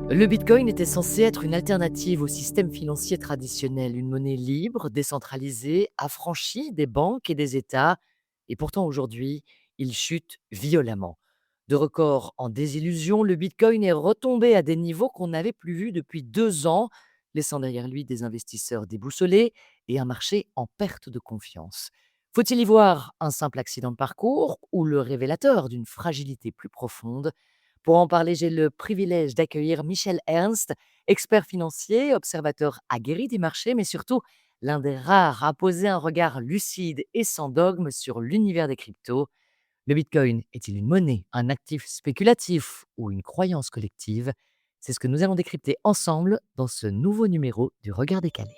Le Bitcoin était censé être une alternative au système financier traditionnel, une monnaie libre, décentralisée, affranchie des banques et des États. Et pourtant aujourd'hui, il chute violemment. De record en désillusion, le Bitcoin est retombé à des niveaux qu'on n'avait plus vus depuis 2 ans, laissant derrière lui des investisseurs déboussolés et un marché en perte de confiance. Faut-il y voir un simple accident de parcours ou le révélateur d'une fragilité plus profonde? Pour en parler, j'ai le privilège d'accueillir Michel Ernst, expert financier, observateur aguerri des marchés, mais surtout l'un des rares à poser un regard lucide et sans dogme sur l'univers des cryptos. Le Bitcoin est-il une monnaie, un actif spéculatif ou une croyance collective? C'est ce que nous allons décrypter ensemble dans ce nouveau numéro du Regard décalé.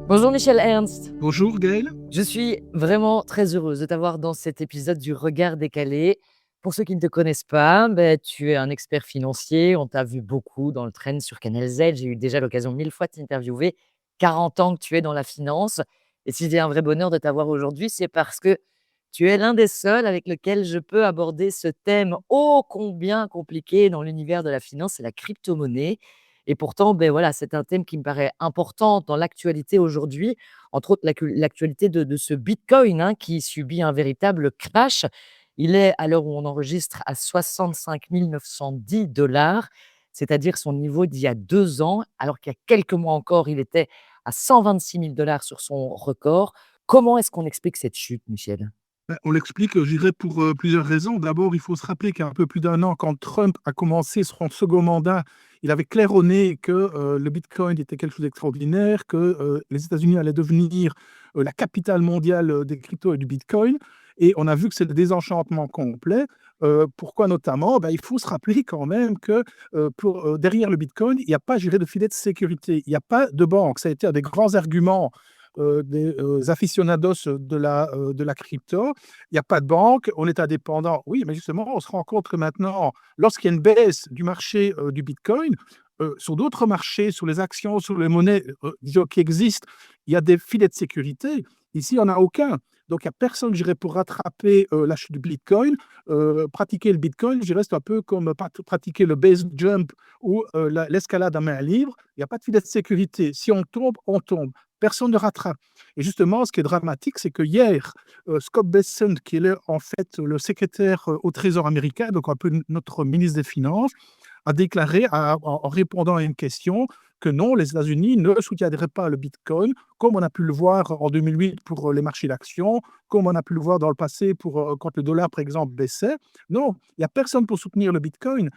Bonjour Michel Ernst. Bonjour Gaël. Je suis vraiment très heureuse de t'avoir dans cet épisode du Regard décalé. Pour ceux qui ne te connaissent pas, tu es un expert financier. On t'a vu beaucoup dans le trend sur Canal Z. J'ai eu déjà l'occasion 1000 fois de t'interviewer. 40 ans que tu es dans la finance. Et si j'ai un vrai bonheur de t'avoir aujourd'hui, c'est parce que tu es l'un des seuls avec lequel je peux aborder ce thème ô combien compliqué dans l'univers de la finance, c'est la crypto-monnaie. Et pourtant, voilà, c'est un thème qui me paraît important dans l'actualité aujourd'hui, entre autres l'actualité de ce Bitcoin, hein, qui subit un véritable crash. Il est, à l'heure où on enregistre, à 65 910 $, c'est-à-dire son niveau d'il y a 2 ans, alors qu'il y a quelques mois encore, il était à 126 000 $ sur son record. Comment est-ce qu'on explique cette chute, Michel? On l'explique, je dirais, pour plusieurs raisons. D'abord, il faut se rappeler qu'il y a un peu plus d'un an, quand Trump a commencé son second mandat, il avait claironné que le Bitcoin était quelque chose d'extraordinaire, que les États-Unis allaient devenir la capitale mondiale des cryptos et du Bitcoin. Et on a vu que c'est le désenchantement complet. Pourquoi notamment? Il faut se rappeler quand même que derrière le Bitcoin, il n'y a pas, je dirais, de filet de sécurité. Il n'y a pas de banque. Ça a été un des grands arguments des aficionados de la crypto. Il n'y a pas de banque, on est indépendant. Oui, mais justement, on se rend compte que maintenant, lorsqu'il y a une baisse du marché du Bitcoin, sur d'autres marchés, sur les actions, sur les monnaies disons, qui existent, il y a des filets de sécurité. Ici, il n'y en a aucun. Donc, il n'y a personne, je dirais, pour rattraper la chute du Bitcoin. Pratiquer le Bitcoin, je dirais, c'est un peu comme pratiquer le base jump ou l'escalade à main libre. Il n'y a pas de filet de sécurité. Si on tombe, on tombe. Personne ne rattrape. Et justement, ce qui est dramatique, c'est que hier, Scott Bessent, qui est en fait le secrétaire au Trésor américain, donc un peu notre ministre des Finances, a déclaré, en répondant à une question, que non, les États-Unis ne soutiendraient pas le Bitcoin, comme on a pu le voir en 2008 pour les marchés d'actions, comme on a pu le voir dans le passé pour, quand le dollar, par exemple, baissait. Non, il n'y a personne pour soutenir le Bitcoin.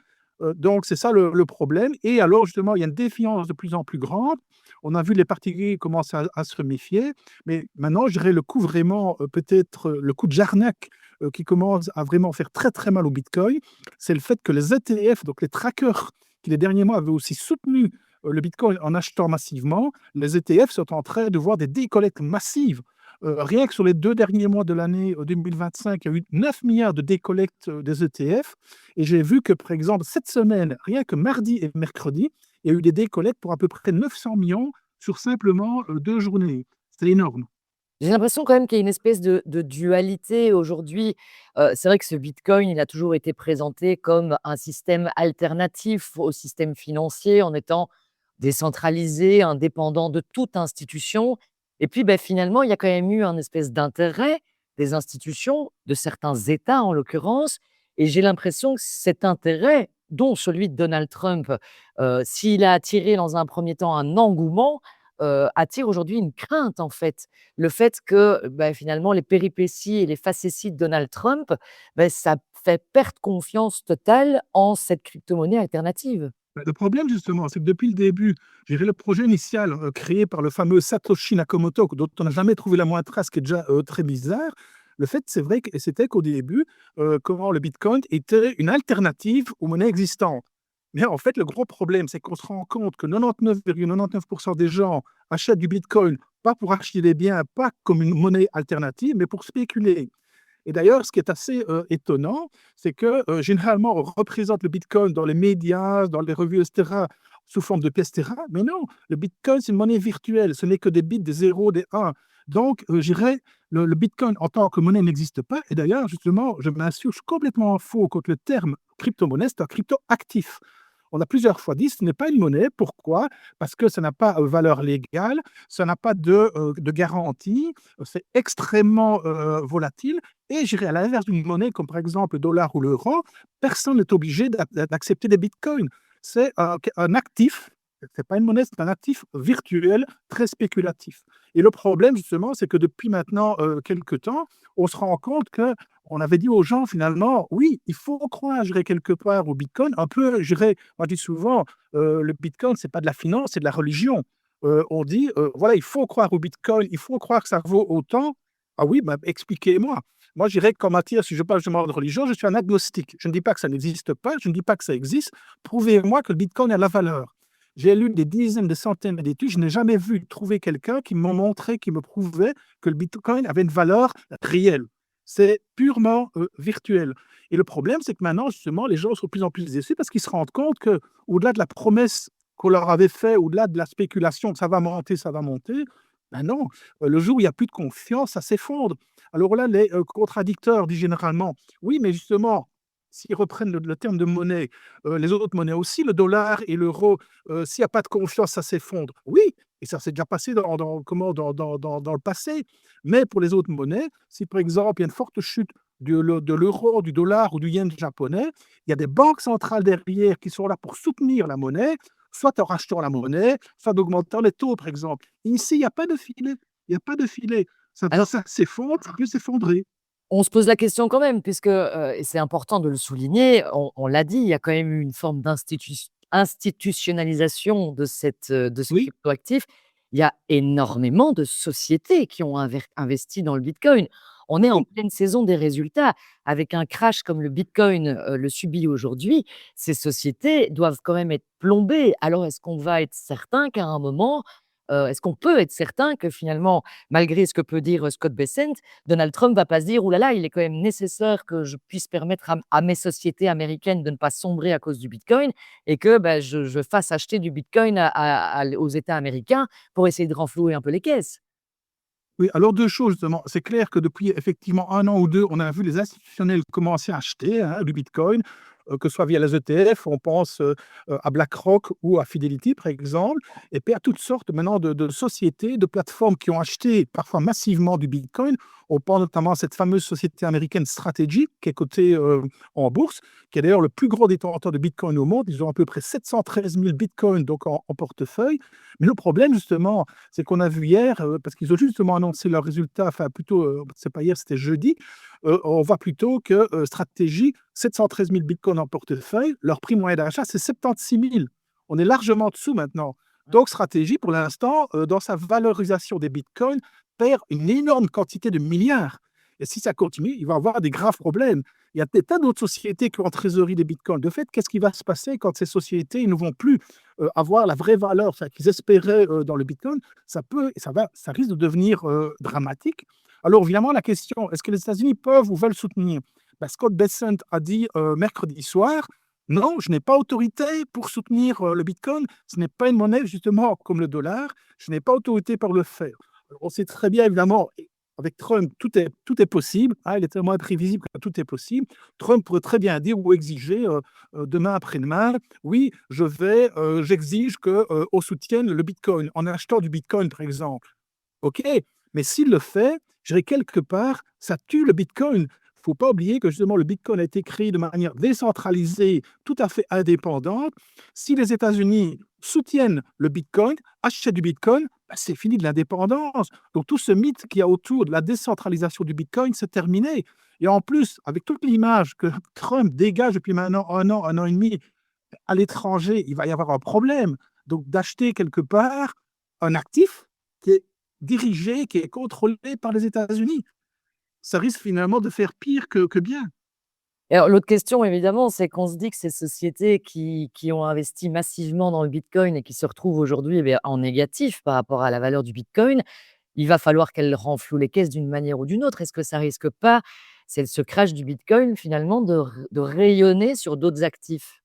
Donc, c'est ça le problème. Et alors, justement, il y a une défiance de plus en plus grande. On a vu les particuliers commencer à se méfier. Mais maintenant, je dirais le coup vraiment, peut-être le coup de Jarnac qui commence à vraiment faire très, très mal au Bitcoin, c'est le fait que les ETF, donc les trackers, qui les derniers mois avaient aussi soutenu le Bitcoin en achetant massivement, les ETF sont en train de voir des décollectes massives. Rien que sur les 2 derniers mois de l'année 2025, il y a eu 9 milliards de décollectes des ETF. Et j'ai vu que, par exemple, cette semaine, rien que mardi et mercredi, il y a eu des décollectes pour à peu près 900 millions sur simplement 2 journées. C'est énorme. J'ai l'impression quand même qu'il y a une espèce de dualité aujourd'hui. C'est vrai que ce bitcoin, il a toujours été présenté comme un système alternatif au système financier en étant décentralisé, indépendant de toute institution. Et puis, finalement, il y a quand même eu un espèce d'intérêt des institutions, de certains États en l'occurrence. Et j'ai l'impression que cet intérêt, dont celui de Donald Trump, s'il a attiré dans un premier temps un engouement, attire aujourd'hui une crainte en fait. Le fait que, finalement, les péripéties et les facéties de Donald Trump, ça fait perdre confiance totale en cette crypto-monnaie alternative. Le problème, justement, c'est que depuis le début, je dirais le projet initial créé par le fameux Satoshi Nakamoto, dont on n'a jamais trouvé la moindre trace, qui est déjà très bizarre. Le fait, c'est vrai, c'était qu'au début, comment le Bitcoin était une alternative aux monnaies existantes. Mais en fait, le gros problème, c'est qu'on se rend compte que 99,99% des gens achètent du Bitcoin pas pour acheter des biens, pas comme une monnaie alternative, mais pour spéculer. Et d'ailleurs, ce qui est assez étonnant, c'est que généralement, on représente le Bitcoin dans les médias, dans les revues, etc., sous forme de pièces, etc. Mais non, le Bitcoin, c'est une monnaie virtuelle. Ce n'est que des bits, des zéros, des 1. Donc, je dirais, le bitcoin en tant que monnaie n'existe pas et d'ailleurs, justement, je m'insurge complètement en faux contre le terme crypto-monnaie, c'est un crypto-actif. On a plusieurs fois dit: «Ce n'est pas une monnaie». Pourquoi? Parce que ça n'a pas, valeur légale, ça n'a pas de garantie, c'est extrêmement, volatile et je dirais à l'inverse d'une monnaie comme par exemple le dollar ou l'euro, personne n'est obligé d'accepter des bitcoins. C'est un actif, c'est pas une monnaie, c'est un actif virtuel très spéculatif et le problème justement, c'est que depuis maintenant, quelque temps, on se rend compte qu'on avait dit aux gens finalement: «Oui, il faut croire, je dirais quelque part au bitcoin», un peu, je dirais, moi je dis souvent, le bitcoin, c'est pas de la finance, c'est de la religion. On dit, voilà: «Il faut croire au bitcoin, il faut croire que ça vaut autant». Ah oui, bah, expliquez-moi. Moi, je dirais qu'en matière, si je parle justement de religion, je suis un agnostique. Je ne dis pas que ça n'existe pas, je ne dis pas que ça existe. Prouvez-moi que le bitcoin a la valeur. J'ai lu des dizaines, des centaines d'études, je n'ai jamais vu trouver quelqu'un qui m'ont montré, qui me prouvait que le bitcoin avait une valeur réelle. C'est purement, virtuel et le problème, c'est que maintenant, justement, les gens sont de plus en plus déçus parce qu'ils se rendent compte que, au delà de la promesse qu'on leur avait fait, au-delà de la spéculation, ça va monter, ben non, le jour où il y a plus de confiance, ça s'effondre. Alors là, les, contradicteurs disent généralement: «Oui, mais justement, s'ils reprennent le terme de monnaie, les autres monnaies aussi, le dollar et l'euro, s'il y a pas de confiance, ça s'effondre». Oui et ça s'est déjà passé dans le passé. Mais pour les autres monnaies, si par exemple, il y a une forte chute de l'euro, du dollar ou du yen japonais, il y a des banques centrales derrière qui sont là pour soutenir la monnaie, soit en rachetant la monnaie, soit en augmentant les taux, par exemple. Ici, il y a pas de filet, il y a pas de filet. Alors, Ça s'effondre, ça peut s'effondrer. on se pose la question quand même puisque, et c'est important de le souligner, on l'a dit, il y a quand même eu une forme institutionnalisation de ce Oui, cryptoactif. Il y a énormément de sociétés qui ont investi dans le bitcoin. On est en oui. pleine saison des résultats. Avec un crash comme le bitcoin, le subit aujourd'hui, ces sociétés doivent quand même être plombées. Alors est-ce qu'on va être certain qu'à un moment, est-ce qu'on peut être certain que finalement, malgré ce que peut dire, Scott Bessent, Donald Trump va pas se dire: «Ouh là là, il est quand même nécessaire que je puisse permettre à mes sociétés américaines de ne pas sombrer à cause du bitcoin et que, bah, je fasse acheter du bitcoin aux États américains pour essayer de renflouer un peu les caisses». Oui, alors 2 choses justement. C'est clair que depuis effectivement 1 an ou 2, on a vu les institutionnels commencer à acheter, hein, du bitcoin, que ce soit via les ETF, on pense, à BlackRock ou à Fidelity par exemple et puis à toutes sortes maintenant de sociétés, de plateformes qui ont acheté parfois massivement du bitcoin. On pense notamment à cette fameuse société américaine Strategy qui est cotée, en bourse, qui est d'ailleurs le plus gros détenteur de bitcoin au monde. Ils ont à peu près 713 000 bitcoins donc en portefeuille. Mais le problème justement, c'est qu'on a vu hier, parce qu'ils ont justement annoncé leurs résultats, enfin plutôt, c'est pas hier, c'était jeudi, on voit plutôt que, Stratégie, 713 000 bitcoins en portefeuille, leur prix moyen d'achat, c'est 76 000. On est largement en dessous maintenant. Donc Stratégie, pour l'instant, dans sa valorisation des bitcoins, perd une énorme quantité de milliards et si ça continue, il va avoir des graves problèmes. Il y a des tas d'autres sociétés qui ont en trésorerie des bitcoins. De fait, qu'est-ce qui va se passer quand ces sociétés ne vont plus, avoir la vraie valeur, enfin qu'ils espéraient, dans le bitcoin? Ça risque de devenir, dramatique. Alors évidemment, la question, est-ce que les États-Unis peuvent ou veulent soutenir? Bah, Scott Bessent a dit, mercredi soir: «Non, je n'ai pas autorité pour soutenir, le bitcoin. Ce n'est pas une monnaie justement comme le dollar. Je n'ai pas autorité pour le faire». Alors on sait très bien évidemment et avec Trump, tout est possible, hein, il est tellement imprévisible que tout est possible. Trump pourrait très bien dire ou exiger, demain après-demain: «Oui, j'exige que, on soutienne le bitcoin», en achetant du bitcoin par exemple. OK, mais s'il le fait, je dirais quelque part, ça tue le bitcoin. Il faut pas oublier que justement le bitcoin a été créé de manière décentralisée, tout à fait indépendante. Si les États-Unis soutiennent le bitcoin, achètent du bitcoin, bah, c'est fini de l'indépendance. Donc tout ce mythe qu'il y a autour de la décentralisation du bitcoin, c'est terminé et en plus, avec toute l'image que Trump dégage depuis maintenant 1 an et demi à l'étranger, il va y avoir un problème. Donc d'acheter quelque part un actif qui est dirigé, qui est contrôlé par les États-Unis. Ça risque finalement de faire pire que bien. Et alors l'autre question évidemment, c'est qu'on se dit que ces sociétés qui ont investi massivement dans le bitcoin et qui se retrouvent aujourd'hui, eh bien, en négatif par rapport à la valeur du bitcoin, il va falloir qu'elles renflouent les caisses d'une manière ou d'une autre. Est-ce que ça risque pas, c'est ce crash du bitcoin finalement de rayonner sur d'autres actifs?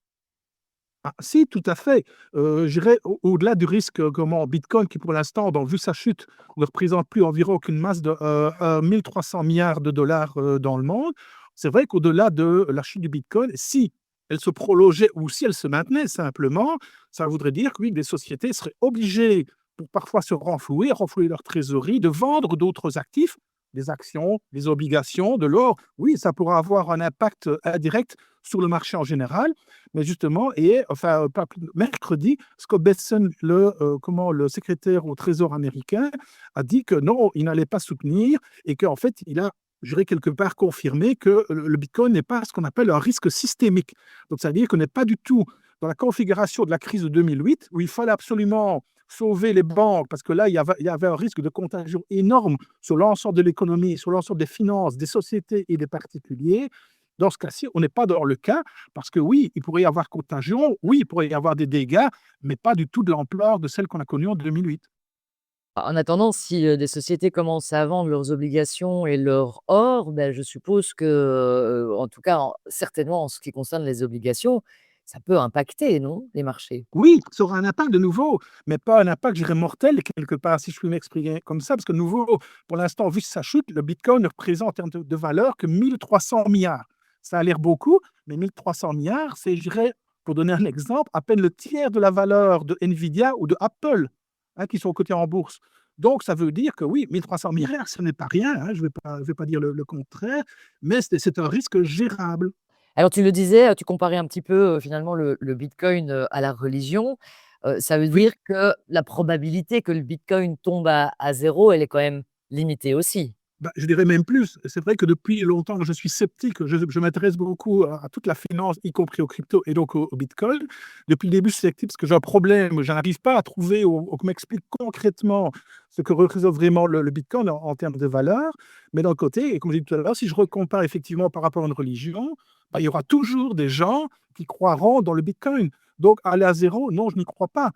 Ah si, tout à fait. Je dirais au-delà du risque, comment bitcoin qui pour l'instant, donc vu sa chute, ne représente plus environ qu'une masse de, 1 300 000 000 $ dans le monde. C'est vrai qu'au-delà de la chute du bitcoin, si elle se prolongeait ou si elle se maintenait simplement, ça voudrait dire que oui, des sociétés seraient obligées, pour parfois se renflouer leur trésorerie, de vendre d'autres actifs, des actions, des obligations, de l'or. Oui, ça pourra avoir un impact, indirect sur le marché en général. Mais justement, et enfin, pas plus mercredi, Scott Bessent, le secrétaire au Trésor américain, a dit que non, il n'allait pas soutenir et qu'en fait, il a, je dirais, quelque part confirmé que le bitcoin n'est pas ce qu'on appelle un risque systémique. Donc, ça veut dire qu'on n'est pas du tout dans la configuration de la crise de 2008, où il fallait absolument sauver les banques, parce que là, il y avait un risque de contagion énorme sur l'ensemble de l'économie, sur l'ensemble des finances, des sociétés et des particuliers. Dans ce cas-ci, on n'est pas dans le cas, parce que oui, il pourrait y avoir contagion, oui, il pourrait y avoir des dégâts, mais pas du tout de l'ampleur de celle qu'on a connue en 2008. En attendant, si, des sociétés commencent à vendre leurs obligations et leur or, ben, je suppose que, en tout cas, certainement en ce qui concerne les obligations, ça peut impacter, non, les marchés? Oui, ça aura un impact de nouveau, mais pas un impact, je dirais, mortel quelque part, si je puis m'exprimer comme ça, parce que de nouveau, pour l'instant, vu sa chute, le bitcoin ne représente en termes de valeur que 1 300 000 000 000. Ça a l'air beaucoup, mais 1 300 000 000 000, c'est, je dirais, pour donner un exemple, à peine le tiers de la valeur de Nvidia ou de Apple, hein, qui sont cotés en bourse. Donc, ça veut dire que oui, 1 300 000 000 000, ce n'est pas rien, hein, je vais pas dire le contraire, mais c'est un risque gérable. Alors tu le disais, tu comparais un petit peu, finalement le bitcoin, à la religion. Ça veut Oui. dire que la probabilité que le bitcoin tombe à 0, elle est quand même limitée aussi? Bah, je dirais même plus. C'est vrai que depuis longtemps, je suis sceptique. Je m'intéresse beaucoup à toute la finance, y compris aux cryptos et donc au bitcoin. Depuis le début, je suis sceptique parce que j'ai un problème. Je n'arrive pas à trouver ou qu'on m'explique concrètement ce que représente vraiment le bitcoin en termes de valeur. Mais d'un côté, et comme je dit tout à l'heure, si je recompare effectivement par rapport à une religion, bah, il y aura toujours des gens qui croiront dans le bitcoin. Donc, aller à zéro, non, je n'y crois pas.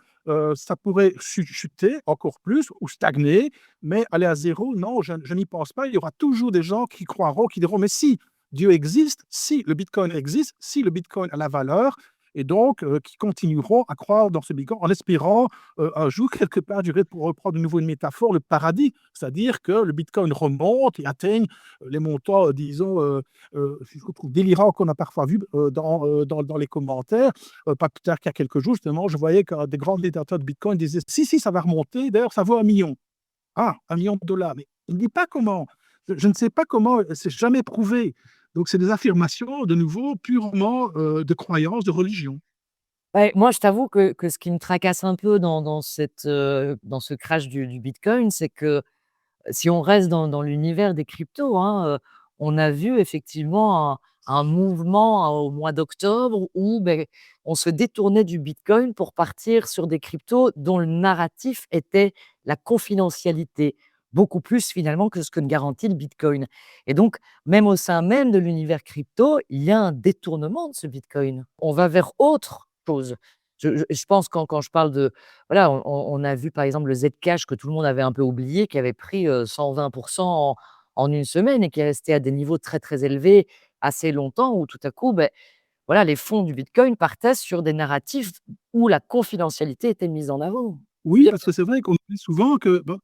Ça pourrait chuter encore plus ou stagner, mais aller à zéro, non, je n'y pense pas. Il y aura toujours des gens qui croiront, qui diront: «Mais si Dieu existe, si le bitcoin existe, si le bitcoin a la valeur», et donc qui continueront à croire dans ce bitcoin en espérant, un jour, quelque part, je dirais, pour reprendre de nouveau une métaphore, le paradis. C'est-à-dire que le bitcoin remonte et atteigne, les montants, disons, je trouve délirants qu'on a parfois vus, dans les commentaires. Pas plus tard qu'il y a quelques jours, justement, je voyais que des grands détenteurs de bitcoin disaient: «Si, si, ça va remonter, d'ailleurs, ça vaut 1 000 000». Ah, 1 million de dollars, mais il ne dit pas comment. Je ne sais pas comment, c'est jamais prouvé. Donc c'est des affirmations, de nouveau, purement, de croyance, de religion. Ouais, moi je t'avoue que ce qui me tracasse un peu dans cette, dans ce crash du bitcoin, c'est que si on reste dans l'univers des cryptos, hein, on a vu effectivement un mouvement au mois d'octobre où, beh, on se détournait du bitcoin pour partir sur des cryptos dont le narratif était la confidentialité, beaucoup plus finalement que ce que ne garantit le bitcoin. Et donc, même au sein même de l'univers crypto, il y a un détournement de ce bitcoin. On va vers autre chose. Je pense quand je parle de, voilà, on a vu par exemple le Zcash que tout le monde avait un peu oublié, qui avait pris, 120 en une semaine et qui est resté à des niveaux très, très élevés assez longtemps, où tout à coup, beh, voilà, les fonds du bitcoin partaient sur des narratifs où la confidentialité était mise en avant. Oui, Dire parce que c'est vrai qu'on dit souvent que, bon,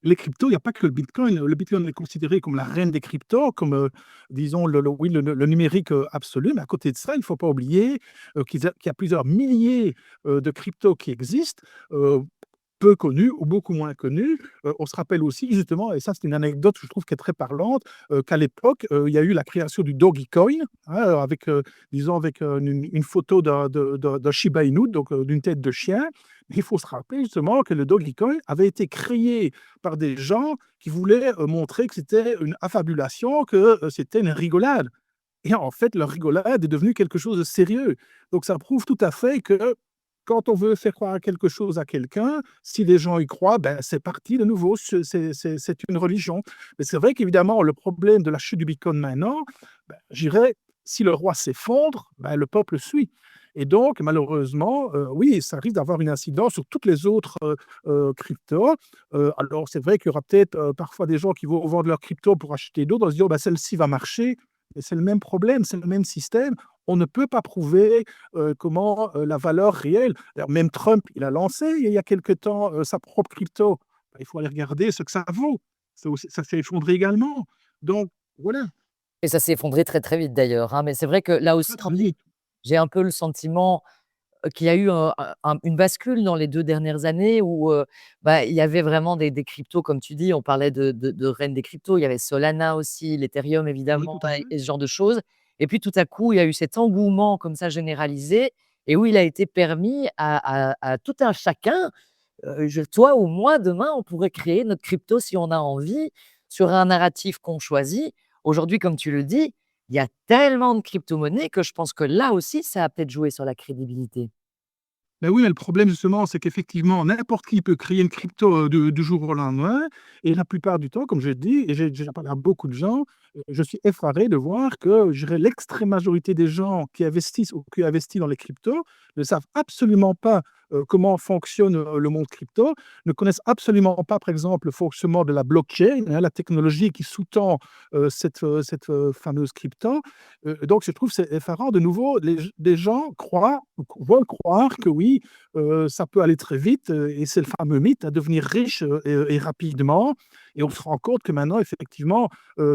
les cryptos, il y a pas que le bitcoin. Le bitcoin est considéré comme la reine des cryptos, comme, disons le numérique, absolu. Mais à côté de ça, il ne faut pas oublier, qu'il y a plusieurs milliers, de cryptos qui existent, peu connus ou beaucoup moins connus. On se rappelle aussi justement, et ça c'est une anecdote que je trouve qui est très parlante, qu'à l'époque, il y a eu la création du Dogecoin, hein, avec, disons avec, une photo d'un Shiba Inu, donc, d'une tête de chien. Il faut se rappeler justement que le Dogecoin avait été créé par des gens qui voulaient, montrer que c'était une affabulation, que, c'était une rigolade, et en fait, leur rigolade est devenue quelque chose de sérieux. Donc ça prouve tout à fait que quand on veut faire croire quelque chose à quelqu'un, si les gens y croient, ben, c'est parti de nouveau, c'est une religion. Mais c'est vrai qu'évidemment, le problème de la chute du bitcoin maintenant, ben, je dirais, si le roi s'effondre, ben, le peuple suit. Et donc malheureusement, oui, ça risque d'avoir une incidence sur toutes les autres, cryptos. Alors c'est vrai qu'il y aura peut-être, parfois des gens qui vont vendre leurs cryptos pour acheter d'autres en se disant: «Bah, celle-ci va marcher». Mais c'est le même problème, c'est le même système. on ne peut pas prouver, la valeur réelle. D'ailleurs, même Trump, il a lancé il y a quelque temps, sa propre crypto. Bah, il faut aller regarder ce que ça vaut. Ça s'est effondré également. Donc voilà, Et ça s'est effondré très, très vite d'ailleurs, hein, mais c'est vrai que là aussi, très, très vite. j'ai un peu le sentiment qu'il y a eu une bascule dans les 2 dernières années où, bah, il y avait vraiment des cryptos comme tu dis, on parlait de reine des cryptos, il y avait Solana aussi, l'Ethereum Oui, évidemment tout à fait. et ce genre de choses et puis tout à coup, il y a eu cet engouement comme ça généralisé et où il a été permis à tout un chacun, je toi ou moi, demain, on pourrait créer notre crypto si on a envie, sur un narratif qu'on choisit. Aujourd'hui, comme tu le dis, il y a tellement de cryptomonnaies que je pense que là aussi, ça a peut-être joué sur la crédibilité. Ben oui, mais le problème justement, c'est qu'effectivement, n'importe qui peut créer une crypto, du jour au lendemain et la plupart du temps, comme je dis et j'ai déjà parlé à beaucoup de gens, je suis effaré de voir que, je dirais, l'extrême majorité des gens qui investissent ou qui investissent dans les cryptos ne savent absolument pas, comment fonctionne, le monde crypto, ne connaissent absolument pas, par exemple, le fonctionnement de la blockchain, hein, la technologie qui sous-tend, cette fameuse crypto. Donc je trouve c'est effarant de nouveau, les gens croient ou veulent croire que oui, ça peut aller très vite, et c'est le fameux mythe, à devenir riche, et rapidement et on se rend compte que maintenant effectivement,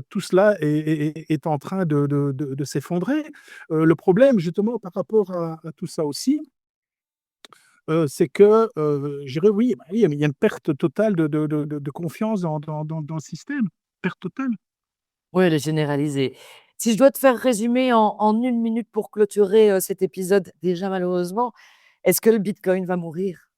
tout cela est en train de s'effondrer. Le problème justement par rapport à tout ça aussi, c'est que, je dirais oui, bah, oui, il y a une perte totale de confiance dans le système. Perte totale. Oui, elle est généralisée. Si je dois te faire résumer en 1 minute pour clôturer, cet épisode, déjà malheureusement, est-ce que le bitcoin va mourir?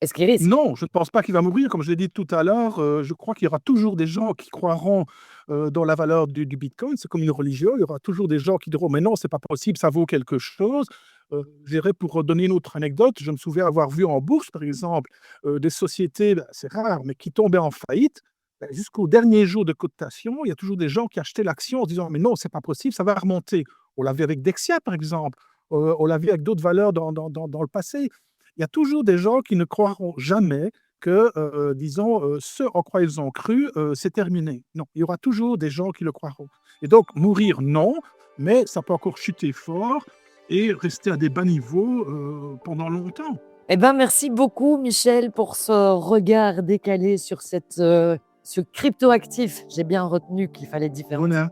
Est-ce qu'il risque? Non, je ne pense pas qu'il va mourir. Comme je l'ai dit tout à l'heure, je crois qu'il y aura toujours des gens qui croiront, dans la valeur du bitcoin. C'est comme une religion, il y aura toujours des gens qui diront: «Mais non, c'est pas possible, ça vaut quelque chose». Je dirais pour donner une autre anecdote, je me souviens avoir vu en bourse, par exemple, des sociétés, bah, c'est rare, mais qui tombaient en faillite. Bah, jusqu'au dernier jour de cotation, il y a toujours des gens qui achetaient l'action en se disant: «Mais non, c'est pas possible, ça va remonter». On l'a vu avec Dexia, par exemple, on l'a vu avec d'autres valeurs dans le passé. Il y a toujours des gens qui ne croiront jamais que, disons, ce en quoi ils ont cru, c'est terminé. Non, il y aura toujours des gens qui le croiront et donc mourir, non, mais ça peut encore chuter fort et rester à des bas niveaux, pendant longtemps. Eh ben, merci beaucoup Michel pour ce regard décalé sur ce cryptoactif. J'ai bien retenu qu'il fallait différencier Voilà.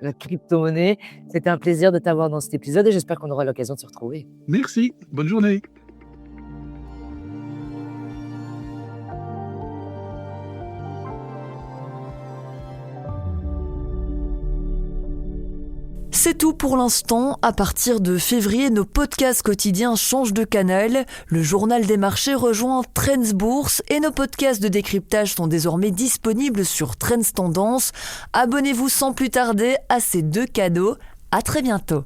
la crypto-monnaie. C'était un plaisir de t'avoir dans cet épisode et j'espère qu'on aura l'occasion de se retrouver. Merci, bonne journée. C'est tout pour l'instant. À partir de février, nos podcasts quotidiens changent de canal. Le journal des marchés rejoint Trends Bourse et nos podcasts de décryptage sont désormais disponibles sur Trends Tendance. Abonnez-vous sans plus tarder à ces 2 cadeaux. À très bientôt.